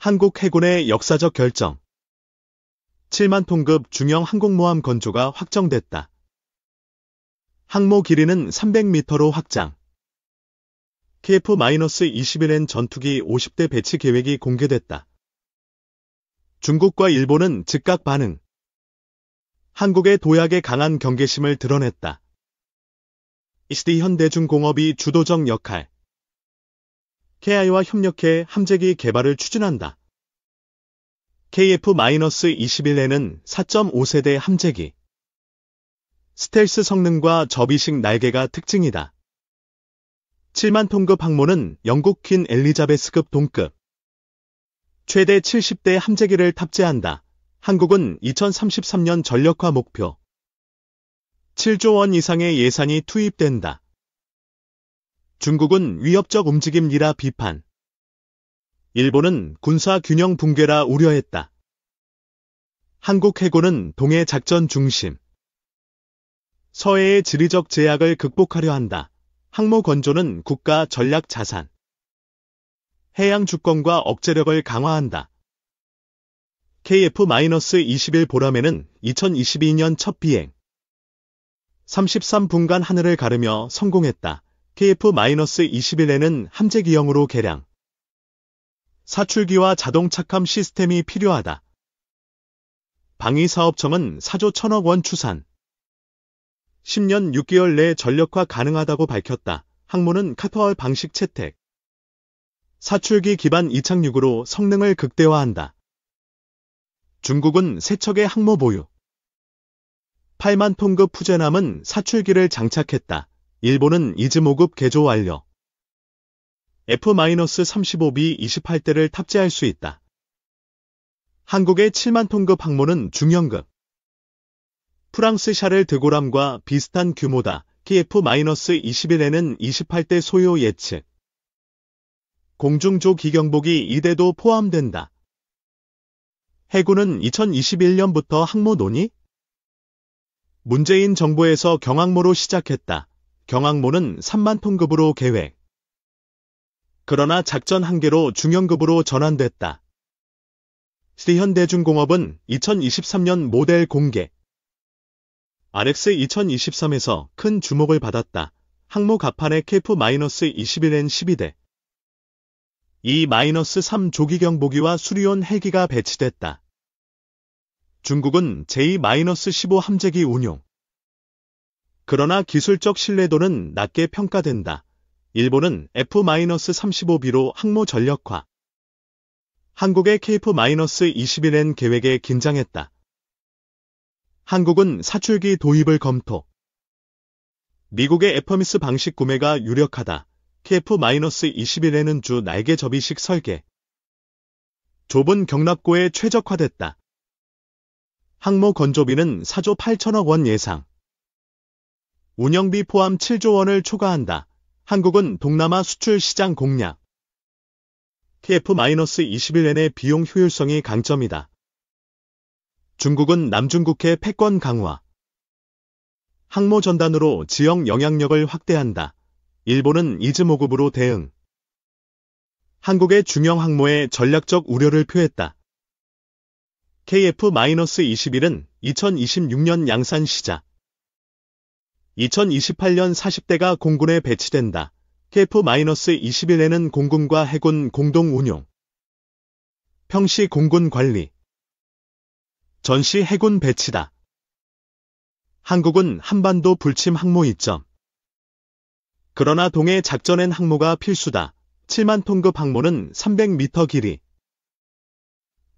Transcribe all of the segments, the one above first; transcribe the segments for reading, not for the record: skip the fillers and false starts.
한국 해군의 역사적 결정. 7만 톤급 중형 항공모함 건조가 확정됐다. 항모 길이는 300m로 확장. KF-21N 전투기 50대 배치 계획이 공개됐다. 중국과 일본은 즉각 반응. 한국의 도약에 강한 경계심을 드러냈다. SD현대중공업이 주도적 역할. KI와 협력해 함재기 개발을 추진한다. KF-21N은 4.5세대 함재기. 스텔스 성능과 접이식 날개가 특징이다. 7만 톤급 항모는 영국 퀸 엘리자베스급 동급. 최대 70대 함재기를 탑재한다. 한국은 2033년 전력화 목표. 7조 원 이상의 예산이 투입된다. 중국은 위협적 움직임이라 비판. 일본은 군사 균형 붕괴라 우려했다. 한국 해군은 동해 작전 중심. 서해의 지리적 제약을 극복하려 한다. 항모 건조는 국가 전략 자산. 해양 주권과 억제력을 강화한다. KF-21 보라매는 2022년 첫 비행. 33분간 하늘을 가르며 성공했다. KF-21N은 함재기형으로 개량. 사출기와 자동 착함 시스템이 필요하다. 방위사업청은 4조 1천억 원 추산. 10년 6개월 내 전력화 가능하다고 밝혔다. 항모는 카터월 방식 채택. 사출기 기반 이착륙으로 성능을 극대화한다. 중국은 세척의 항모 보유. 8만 톤급 푸제남은 사출기를 장착했다. 일본은 이즈모급 개조 완료. F-35B 28대를 탑재할 수 있다. 한국의 7만 톤급 항모는 중형급. 프랑스 샤를 드고람과 비슷한 규모다. KF-21N은 28대 소요 예측. 공중조 기경보기 2대도 포함된다. 해군은 2021년부터 항모 논의? 문재인 정부에서 경항모로 시작했다. 경항모는 3만 톤급으로 계획. 그러나 작전 한계로 중형급으로 전환됐다. SD현대중공업은 2023년 모델 공개. RX 2023에서 큰 주목을 받았다. 항모 갑판에 KF-21N 12대. E-3 조기경보기와 수리온 헬기가 배치됐다. 중국은 J-15 함재기 운용. 그러나 기술적 신뢰도는 낮게 평가된다. 일본은 F-35B로 항모 전력화. 한국의 KF-21N 계획에 긴장했다. 한국은 사출기 도입을 검토. 미국의 에퍼미스 방식 구매가 유력하다. KF-21N은 주 날개 접이식 설계. 좁은 경납고에 최적화됐다. 항모 건조비는 4조 8천억 원 예상. 운영비 포함 7조 원을 초과한다. 한국은 동남아 수출 시장 공략. KF-21N의 비용 효율성이 강점이다. 중국은 남중국해 패권 강화. 항모 전단으로 지역 영향력을 확대한다. 일본은 이즈모급으로 대응. 한국의 중형 항모에 전략적 우려를 표했다. KF-21은 2026년 양산 시작. 2028년 40대가 공군에 배치된다. KF-21N은 공군과 해군 공동 운용. 평시 공군 관리. 전시 해군 배치다. 한국은 한반도 불침 항모 이점. 그러나 동해 작전엔 항모가 필수다. 7만 톤급 항모는 300m 길이.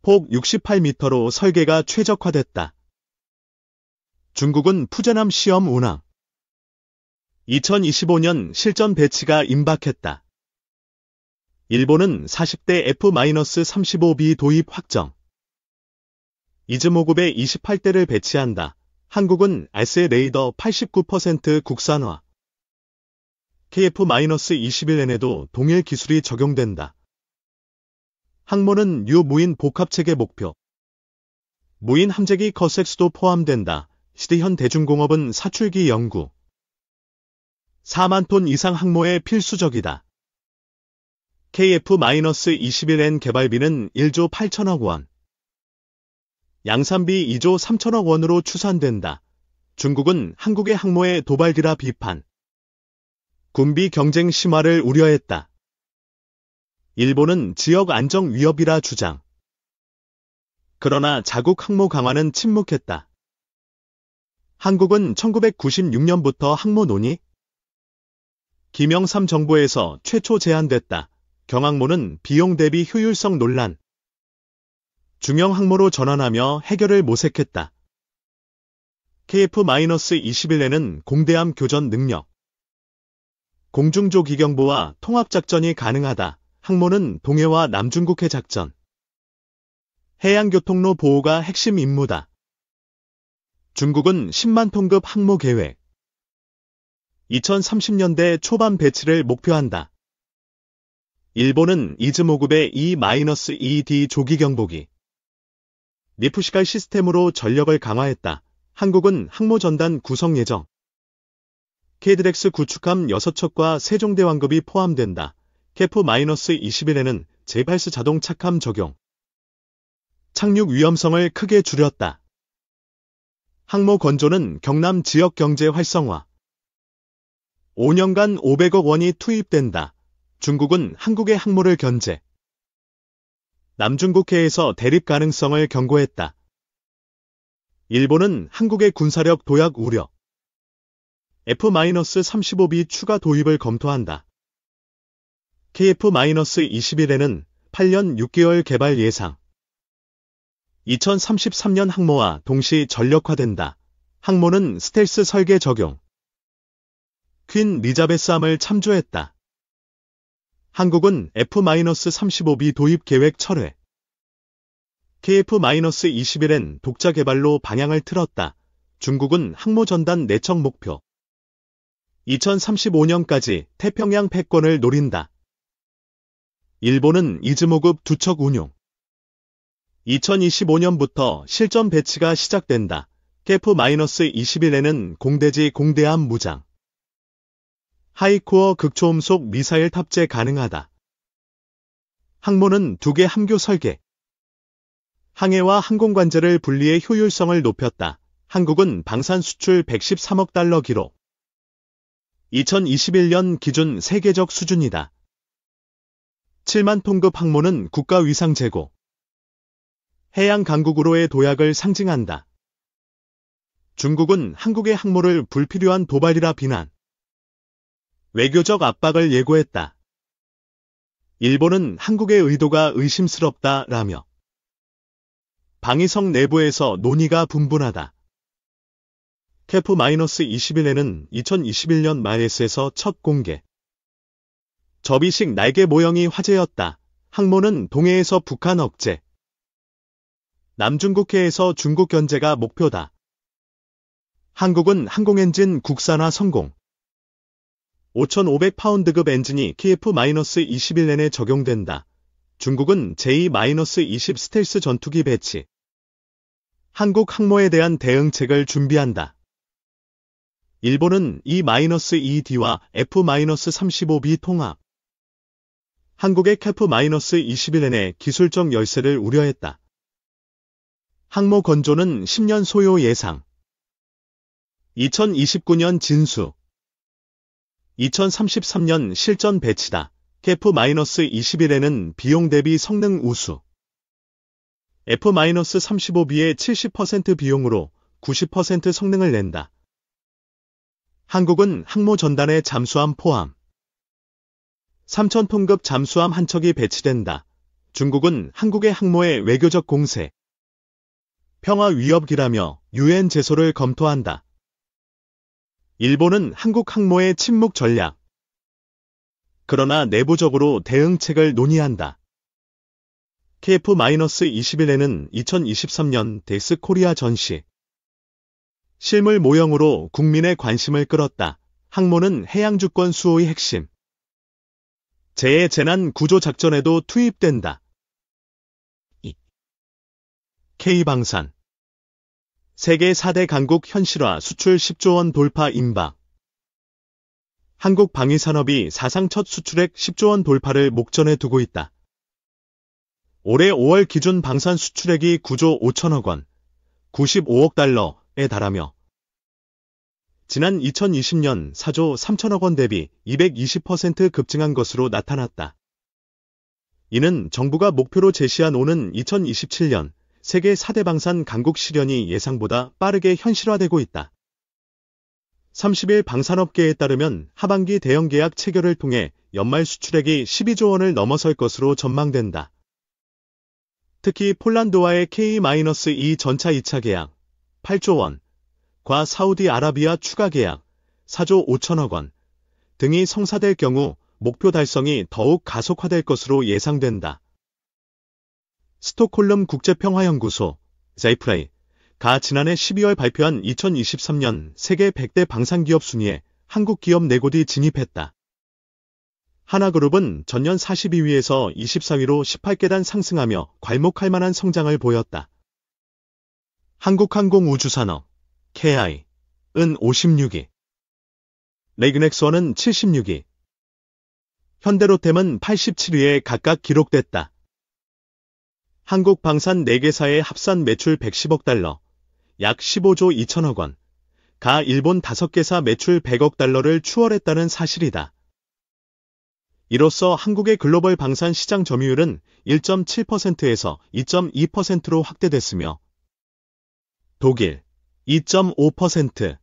폭 68m로 설계가 최적화됐다. 중국은 푸제남 시험 운항. 2025년 실전 배치가 임박했다. 일본은 40대 F-35B 도입 확정. 이즈모급에 28대를 배치한다. 한국은 알스 레이더 89% 국산화. KF-21N에도 동일 기술이 적용된다. 항모는 유무인 복합체계 목표. 무인 함재기 커섹스도 포함된다. SD현대중공업은 사출기 연구. 4만 톤 이상 항모에 필수적이다. KF-21N 개발비는 1조 8천억 원. 양산비 2조 3천억 원으로 추산된다. 중국은 한국의 항모의 도발기라 비판. 군비 경쟁 심화를 우려했다. 일본은 지역 안정 위협이라 주장. 그러나 자국 항모 강화는 침묵했다. 한국은 1996년부터 항모 논의? 김영삼 정부에서 최초 제안됐다. 경항모는 비용 대비 효율성 논란. 중형 항모로 전환하며 해결을 모색했다. KF-21N은 공대함 교전 능력. 공중조 기경보와 통합작전이 가능하다. 항모는 동해와 남중국해 작전. 해양교통로 보호가 핵심 임무다. 중국은 10만 톤급 항모 계획. 2030년대 초반 배치를 목표한다. 일본은 이즈모급의 E-2D 조기 경보기. 리프시갈 시스템으로 전력을 강화했다. 한국은 항모 전단 구성 예정. KDX 구축함 6척과 세종대왕급이 포함된다. KF-21N은 제8스 자동 착함 적용. 착륙 위험성을 크게 줄였다. 항모 건조는 경남 지역 경제 활성화. 5년간 500억 원이 투입된다. 중국은 한국의 항모를 견제. 남중국해에서 대립 가능성을 경고했다. 일본은 한국의 군사력 도약 우려. F-35B 추가 도입을 검토한다. KF-21N은 8년 6개월 개발 예상. 2033년 항모와 동시 전력화된다. 항모는 스텔스 설계 적용. 퀸 리자베스함을 참조했다. 한국은 F-35B 도입 계획 철회. KF-21N 독자 개발로 방향을 틀었다. 중국은 항모 전단 내척 목표. 2035년까지 태평양 패권을 노린다. 일본은 이즈모급 2척 운용. 2025년부터 실전 배치가 시작된다. KF-21N은 공대지 공대함 무장. 하이코어 극초음속 미사일 탑재 가능하다. 항모는 2개 함교 설계. 항해와 항공관제를 분리해 효율성을 높였다. 한국은 방산 수출 113억 달러 기록. 2021년 기준 세계적 수준이다. 7만 톤급 항모는 국가 위상 제고. 해양 강국으로의 도약을 상징한다. 중국은 한국의 항모를 불필요한 도발이라 비난. 외교적 압박을 예고했다. 일본은 한국의 의도가 의심스럽다라며. 방위성 내부에서 논의가 분분하다. KF-21N은 2021년 마에스에서 첫 공개. 접이식 날개 모형이 화제였다. 항모는 동해에서 북한 억제. 남중국해에서 중국 견제가 목표다. 한국은 항공엔진 국산화 성공. 5,500파운드급 엔진이 KF-21N에 적용된다. 중국은 제2-20 스텔스 전투기 배치. 한국 항모에 대한 대응책을 준비한다. 일본은 E-2D와 F-35B 통합. 한국의 KF-21N의 기술적 열세를 우려했다. 항모 건조는 10년 소요 예상. 2029년 진수. 2033년 실전 배치다. KF-21N은 비용 대비 성능 우수. F-35B의 70% 비용으로 90% 성능을 낸다. 한국은 항모 전단의 잠수함 포함. 3,000톤급 잠수함 한 척이 배치된다. 중국은 한국의 항모의 외교적 공세. 평화 위협이라며 UN 제소를 검토한다. 일본은 한국 항모의 침묵 전략. 그러나 내부적으로 대응책을 논의한다. KF-21N은 2023년 데스 코리아 전시. 실물 모형으로 국민의 관심을 끌었다. 항모는 해양주권 수호의 핵심. 재해재난 구조 작전에도 투입된다. K방산. 세계 4대 강국 현실화 수출 10조 원 돌파 임박. 한국 방위산업이 사상 첫 수출액 10조 원 돌파를 목전에 두고 있다. 올해 5월 기준 방산 수출액이 9조 5천억 원, 95억 달러에 달하며 지난 2020년 4조 3천억 원 대비 220% 급증한 것으로 나타났다. 이는 정부가 목표로 제시한 오는 2027년 세계 4대 방산 강국 실현이 예상보다 빠르게 현실화되고 있다. 30일 방산업계에 따르면 하반기 대형 계약 체결을 통해 연말 수출액이 12조 원을 넘어설 것으로 전망된다. 특히 폴란드와의 K-2 전차 2차 계약 8조 원과 사우디아라비아 추가 계약 4조 5천억 원 등이 성사될 경우 목표 달성이 더욱 가속화될 것으로 예상된다. 스톡홀름 국제평화연구소 (JPRA가) 지난해 12월 발표한 2023년 세계 100대 방산기업 순위에 한국 기업 4곳이 진입했다. 하나그룹은 전년 42위에서 24위로 18계단 상승하며 괄목할 만한 성장을 보였다. 한국항공우주산업 (KI은) 56위, 레그넥스원은 76위, 현대로템은 87위에 각각 기록됐다. 한국 방산 4개사의 합산 매출 110억 달러, 약 15조 2천억 원, 가 일본 5개사 매출 100억 달러를 추월했다는 사실이다. 이로써 한국의 글로벌 방산 시장 점유율은 1.7%에서 2.2%로 확대됐으며 독일 2.5%과의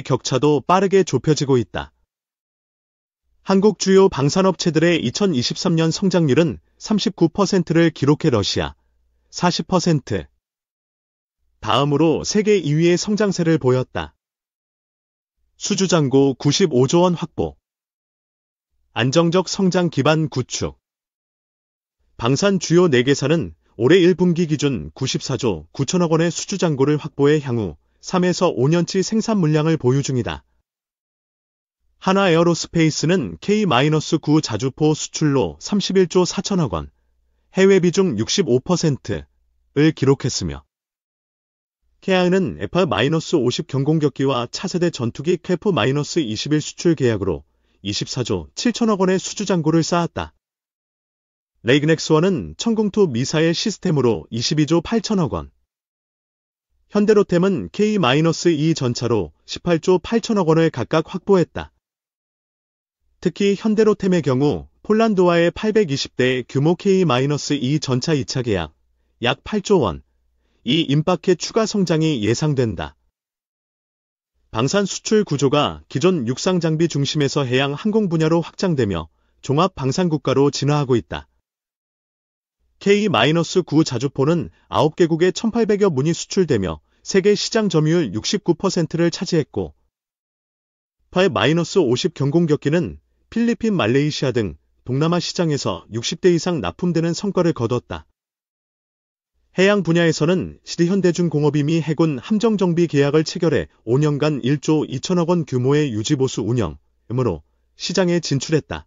격차도 빠르게 좁혀지고 있다. 한국 주요 방산업체들의 2023년 성장률은 39%를 기록해 러시아 40%, 다음으로 세계 2위의 성장세를 보였다. 수주잔고 95조 원 확보, 안정적 성장 기반 구축. 방산 주요 4개사는 올해 1분기 기준 94조 9천억 원의 수주잔고를 확보해 향후 3에서 5년치 생산 물량을 보유 중이다. 하나에어로스페이스는 K-9 자주포 수출로 31조 4천억 원, 해외 비중 65%를 기록했으며 캐아은은 F-50 경공격기와 차세대 전투기 KF-21 수출 계약으로 24조 7천억 원의 수주잔고를 쌓았다. 레그넥스원은 천궁2 미사일 시스템으로 22조 8천억 원, 현대로템은 K-2 전차로 18조 8천억 원을 각각 확보했다. 특히 현대로템의 경우 폴란드와의 820대 규모 K-2 전차 2차 계약 약 8조 원, 이 임박해 추가 성장이 예상된다. 방산 수출 구조가 기존 육상 장비 중심에서 해양 항공 분야로 확장되며 종합 방산국가로 진화하고 있다. K-9 자주포는 9개국에 1,800여 문이 수출되며 세계 시장 점유율 69%를 차지했고 F-50 경공격기는 필리핀, 말레이시아 등 동남아 시장에서 60대 이상 납품되는 성과를 거뒀다. 해양 분야에서는 시리현대중공업이 미 해군 함정정비 계약을 체결해 5년간 1조 2천억 원 규모의 유지보수 운영으로 시장에 진출했다.